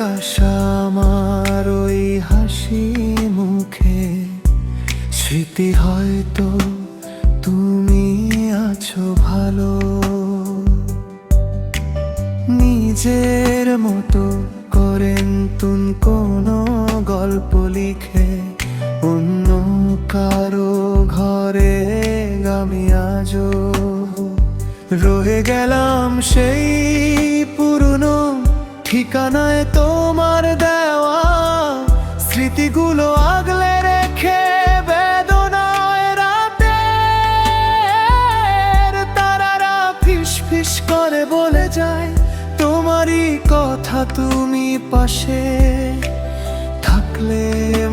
কাশ আমার ওই হাসি মুখে, স্মৃতি হয়তো তুমি আছো ভালো। নিজের মতো করেন তুন কোনো গল্প লিখে, অন্য কারো ঘরে আমি আজও রয়ে গেলাম সেই পুরনো ঠিকানায়, তোমার দেওয়া স্মৃতিগুলো আগলে রেখে। বেদনায় রাতের তারারা ফিস ফিস করে বলে যায় তোমারই কথা, তুমি পাশে থাকলে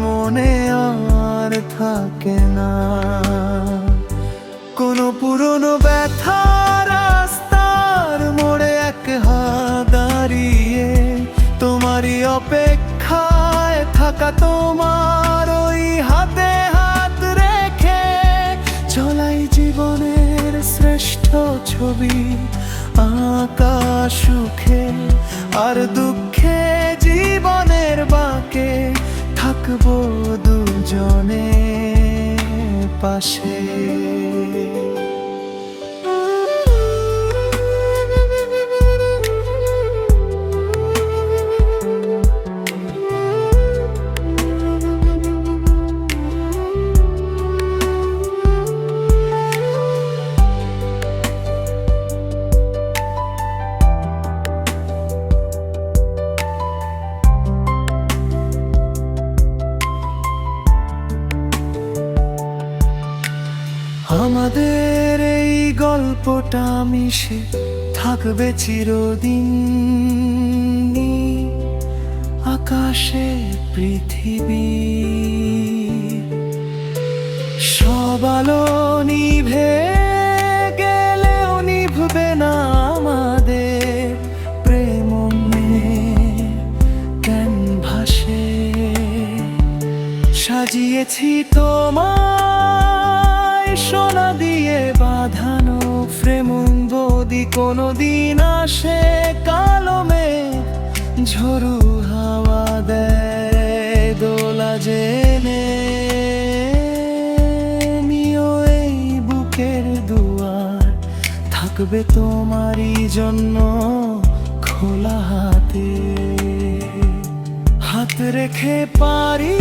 মনে আর থাকে না কোনো পুরনো ব্যথা। রাস্তার মোড়ে এক হাত দাঁড়িয়ে তোমারই অপেক্ষায় থাকা, তোমার ওই হাতে হাত রেখে চলাই জীবনের শ্রেষ্ঠ ছবি। আঁকা সুখে আর দুঃখে জীবনের বাঁকে থাকবো দুজনে পাশে। আমাদের এই গল্পটা মিশে থাকবে চিরদিন, আকাশে পৃথিবী। সব আলো নিভে গেলেও নিভবে না আমাদের প্রেম ক্যানভাসে। সাজিয়েছি তোমায় সোনা দিয়ে বাঁধানো ফ্রেম, যদি কোনোদিন আসে কালো মেঘ ঝড়ু হাওয়া দেয় দোলা জেনে নিও এই বুকের দুয়ার থাকবে তোমারই জন্য খোলা হাতে। হাত রেখে পারি